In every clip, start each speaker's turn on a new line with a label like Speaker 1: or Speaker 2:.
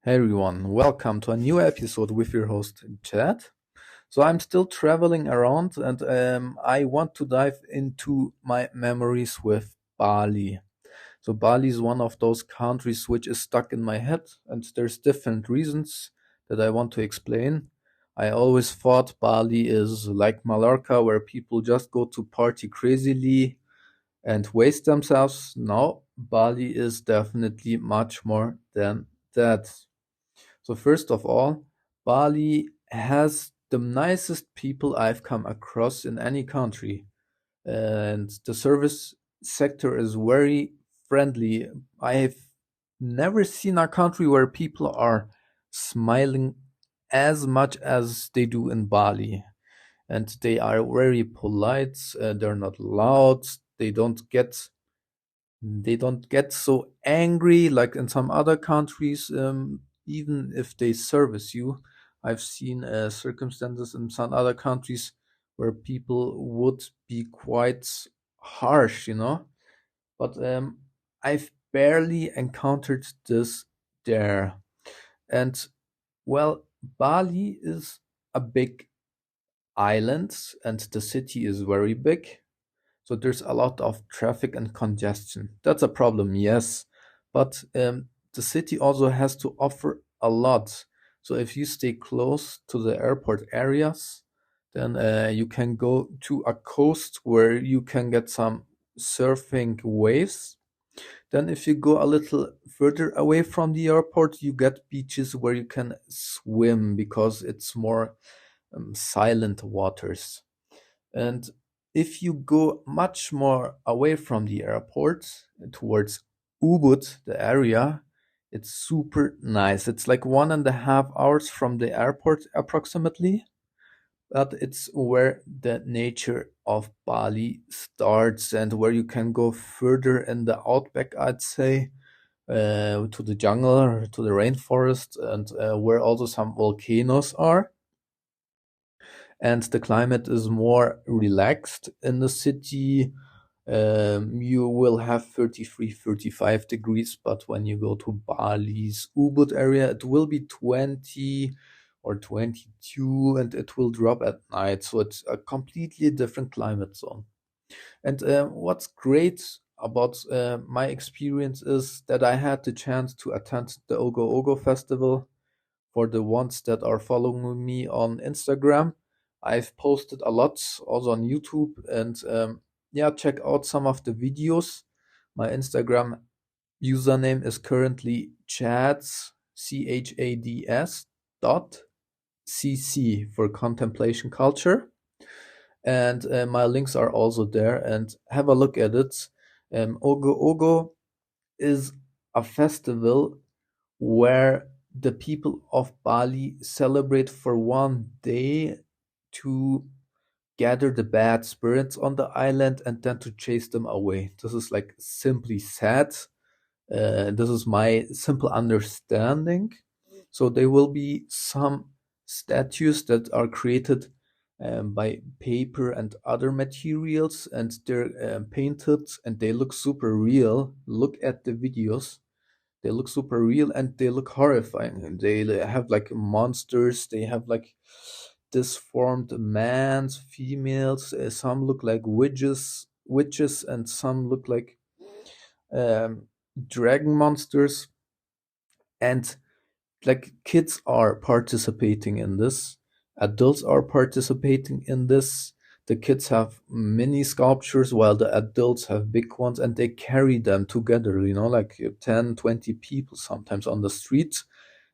Speaker 1: Hey everyone, welcome to a new episode with your host Chad. So I'm still traveling around and I want to dive into my memories with Bali. So Bali is one of those countries which is stuck in my head and there's different reasons that I want to explain. I always thought Bali is like Mallorca where people just go to party crazily and waste themselves. No, Bali is definitely much more than that. So first of all, Bali has the nicest people I've come across in any country, and the service sector is very friendly. I have never seen a country where people are smiling as much as they do in Bali, and they are very polite. They're not loud. They don't get so angry like in some other countries, even if they service you. I've seen circumstances in some other countries where people would be quite harsh. But I've barely encountered this there. And well, Bali is a big island and the city is very big. So there's a lot of traffic and congestion. That's a problem, yes. But the city also has to offer a lot. So if you stay close to the airport areas, then you can go to a coast where you can get some surfing waves. Then if you go a little further away from the airport, you get beaches where you can swim because it's more silent waters. And if you go much more away from the airport towards Ubud, the area, it's super nice. It's like 1.5 hours from the airport approximately, but it's where the nature of Bali starts and where you can go further in the outback, I'd say, to the jungle or to the rainforest, and where also some volcanoes are, and the climate is more relaxed in the city. You will have 33, 35 degrees, but when you go to Bali's Ubud area, it will be 20 or 22 and it will drop at night. So it's a completely different climate zone. And what's great about my experience is that I had the chance to attend the Ogo Ogo festival. For the ones that are following me on Instagram, I've posted a lot also on YouTube, and yeah, check out some of the videos. My Instagram username is currently chads chads dot cc for contemplation culture, and my links are also there. And have a look at it. Ogo Ogo is a festival where the people of Bali celebrate for one day to gather the bad spirits on the island and then to chase them away. This is like simply sad. This is my simple understanding. So there will be some statues that are created by paper and other materials, and they're painted and they look super real. Look at the videos, they look super real and they look horrifying. And they have like monsters. They have like disformed mans, females. Some look like witches, and some look like um, dragon monsters. And like kids are participating in this, adults are participating in this. The kids have mini sculptures while the adults have big ones, and they carry them together, like 10, 20 people sometimes on the street.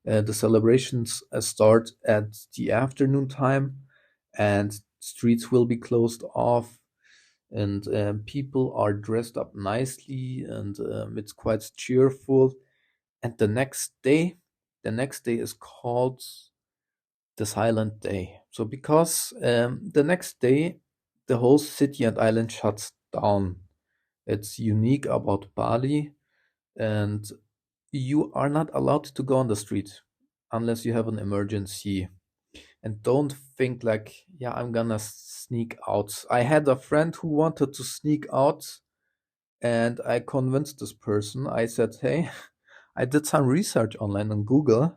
Speaker 1: The celebrations start at the afternoon time, and streets will be closed off, and people are dressed up nicely, and it's quite cheerful. And the next day is called the silent day. So because the next day the whole city and island shuts down. It's unique about Bali, and you are not allowed to go on the street unless you have an emergency. And don't think like, yeah, I'm gonna sneak out. I had a friend who wanted to sneak out, and I convinced this person. I said, hey, I did some research online on Google,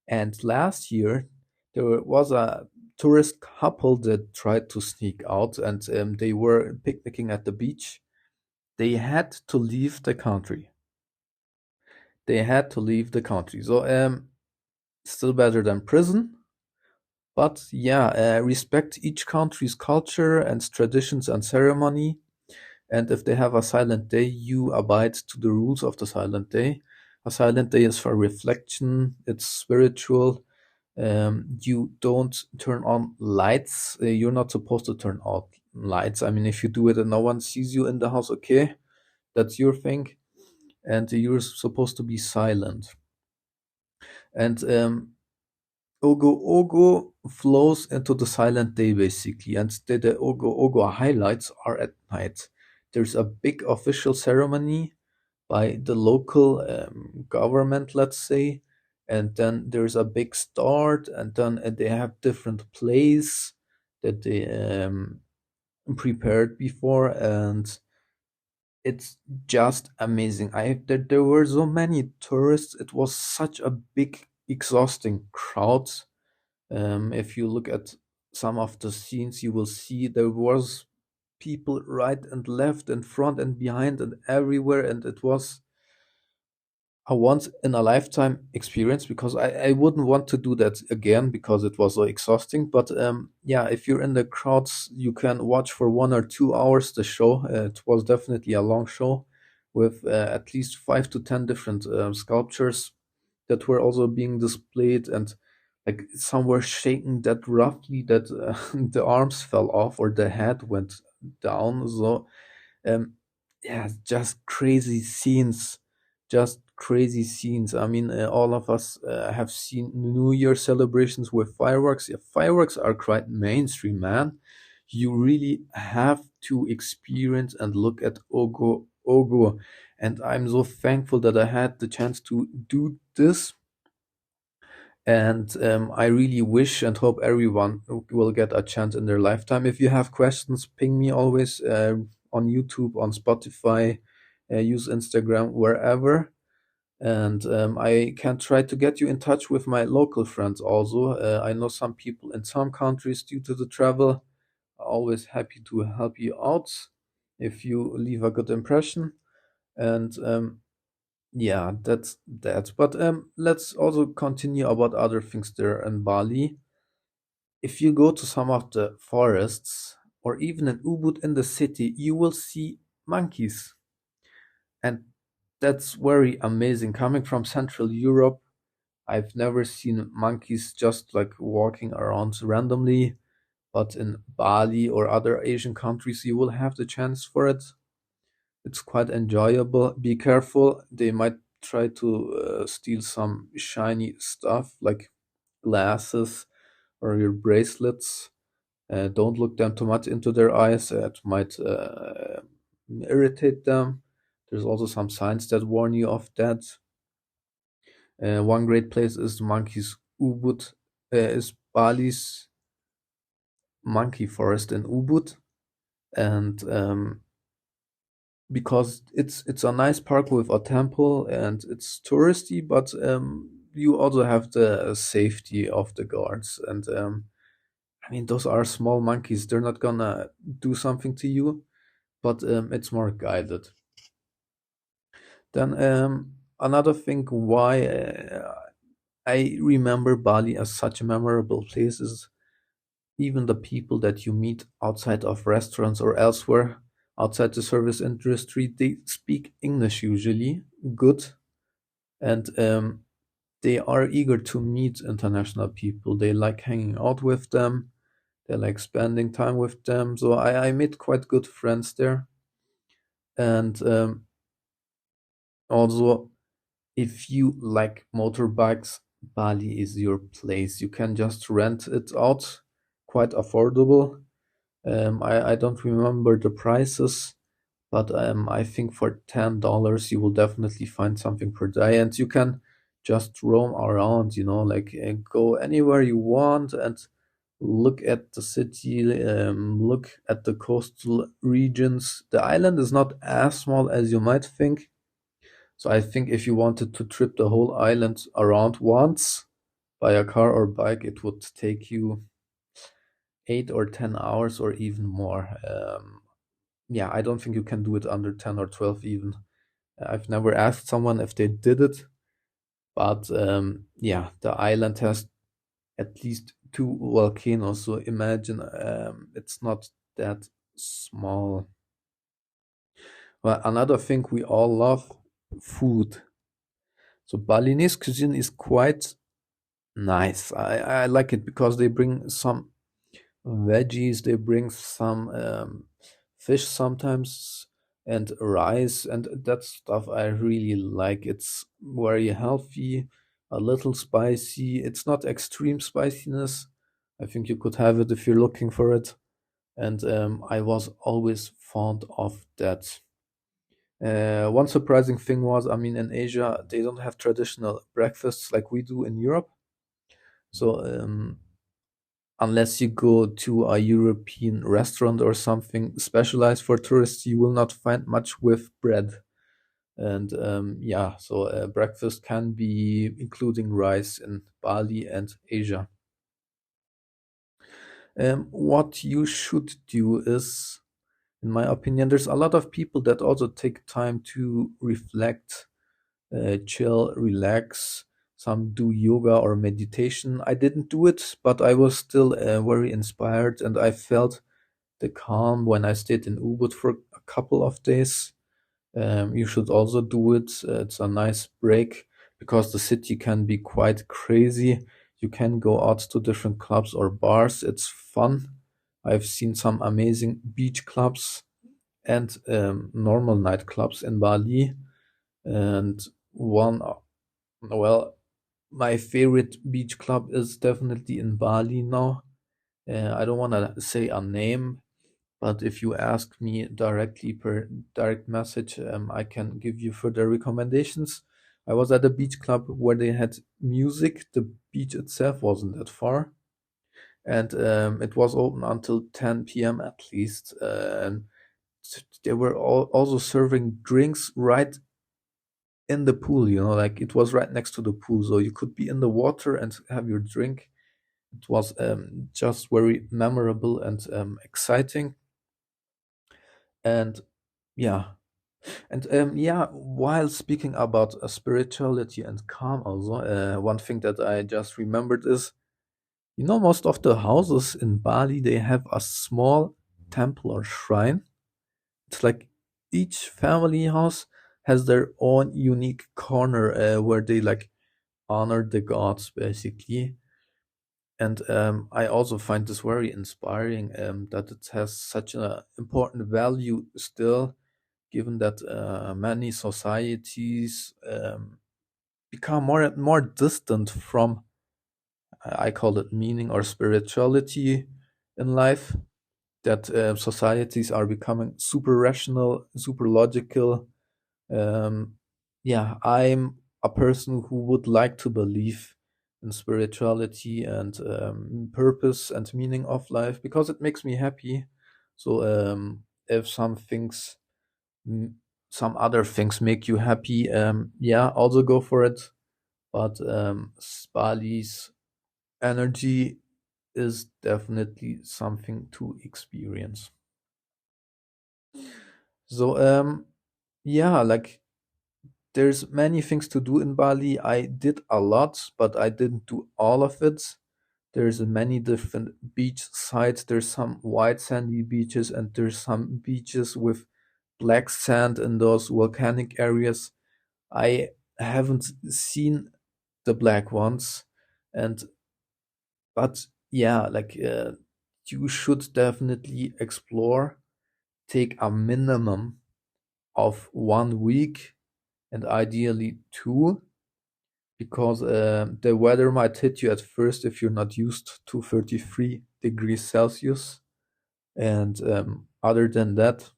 Speaker 1: and last year there was a tourist couple that tried to sneak out, and they were picnicking at the beach. They had to leave the country. They had to leave the country. So still better than prison. But yeah, respect each country's culture and traditions and ceremony. And if they have a silent day, you abide to the rules of the silent day. A silent day is for reflection, it's spiritual. You don't turn on lights. You're not supposed to turn out lights. I mean, if you do it and no one sees you in the house, okay, that's your thing. And you're supposed to be silent. And Ogo Ogo flows into the silent day basically, and the Ogo Ogo highlights are at night. There's a big official ceremony by the local government, let's say, and then there's a big start, and then they have different plays that they prepared before, and it's just amazing. There were so many tourists. It was such a big, exhausting crowd. If you look at some of the scenes, you will see there was people right and left and front and behind and everywhere, and it was a once in a lifetime experience because I wouldn't want to do that again because it was so exhausting. But yeah, if you're in the crowds, you can watch for 1 or 2 hours the show. It was definitely a long show with at least 5 to 10 different sculptures that were also being displayed, and like some were shaking that roughly that the arms fell off or the head went down. So um, yeah, just crazy scenes, just crazy scenes. I mean, all of us have seen New Year celebrations with fireworks. Yeah, fireworks are quite mainstream, man. You really have to experience and look at Ogo Ogo. And I'm so thankful that I had the chance to do this, and I really wish and hope everyone will get a chance in their lifetime. If you have questions, ping me always on YouTube, on Spotify, use Instagram, wherever. And I can try to get you in touch with my local friends also. I know some people in some countries due to the travel. Always happy to help you out if you leave a good impression. And yeah, that's that. But let's also continue about other things there in Bali. If you go to some of the forests or even in Ubud in the city, you will see monkeys. And that's very amazing. Coming from Central Europe, I've never seen monkeys just like walking around randomly. But in Bali or other Asian countries, you will have the chance for it. It's quite enjoyable. Be careful, they might try to steal some shiny stuff like glasses or your bracelets. Don't look them too much into their eyes, it might irritate them. There's also some signs that warn you of that. One great place is Monkey's Ubud, is Bali's monkey forest in Ubud, and because it's a nice park with a temple and it's touristy, but you also have the safety of the guards. And I mean, those are small monkeys, they're not gonna do something to you, but it's more guided. Then another thing why I remember Bali as such a memorable place is even the people that you meet outside of restaurants or elsewhere outside the service industry, they speak English usually good, and they are eager to meet international people. They like hanging out with them. They like spending time with them. So I made quite good friends there. And also, if you like motorbikes, Bali is your place. You can just rent it out, quite affordable. I don't remember the prices, but I think for $10 you will definitely find something per day, and you can just roam around. Like go anywhere you want and look at the city, look at the coastal regions. The island is not as small as you might think, So I think if you wanted to trip the whole island around once by a car or bike, it would take you 8 or 10 hours or even more. Yeah, I don't think you can do it under 10 or 12 even. I've never asked someone if they did it, but yeah, the island has at least two volcanoes. So imagine it's not that small. Well, another thing we all love, food. So Balinese cuisine is quite nice. I like it because they bring some veggies, they bring some fish sometimes and rice and that stuff I really like. It's very healthy, a little spicy. It's not extreme spiciness. I think you could have it if you're looking for it. And I was always fond of that. One surprising thing was, I mean, in Asia, they don't have traditional breakfasts like we do in Europe. So, unless you go to a European restaurant or something specialized for tourists, you will not find much with bread. And yeah, so breakfast can be including rice in Bali and Asia. What you should do is, in my opinion, there's a lot of people that also take time to reflect, chill, relax. Some do yoga or meditation. I didn't do it, but I was still very inspired and I felt the calm when I stayed in Ubud for a couple of days. You should also do it. It's a nice break because the city can be quite crazy. You can go out to different clubs or bars. It's fun. I've seen some amazing beach clubs and normal nightclubs in Bali. And one, well, my favorite beach club is definitely in Bali now. I don't want to say a name, but if you ask me directly per direct message, I can give you further recommendations. I was at a beach club where they had music. The beach itself wasn't that far, and it was open until 10 p.m. at least. And they were also serving drinks right in the pool, like it was right next to the pool, so you could be in the water and have your drink. It was just very memorable and exciting. And yeah, and yeah, while speaking about spirituality and calm, also, one thing that I just remembered is, most of the houses in Bali, they have a small temple or shrine. It's like each family house has their own unique corner where they like honor the gods, basically. And I also find this very inspiring, that it has such an important value still, given that many societies become more and more distant from, I call it, meaning or spirituality in life. That societies are becoming super rational, super logical. Um, yeah, I'm a person who would like to believe in spirituality and purpose and meaning of life because it makes me happy. So if m- some other things make you happy, yeah, also go for it. But Bali's energy is definitely something to experience. So yeah, like there's many things to do in Bali. I did a lot, but I didn't do all of it. There's many different beach sites. There's some white sandy beaches, and there's some beaches with black sand in those volcanic areas. I haven't seen the black ones, and but yeah, like you should definitely explore. Take a minimum of 1 week and ideally two, because the weather might hit you at first if you're not used to 33 degrees Celsius. And other than that,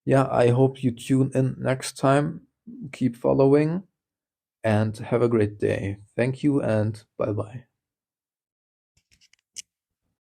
Speaker 1: yeah, I hope you tune in next time. Keep following and have a great day. Thank you and bye bye.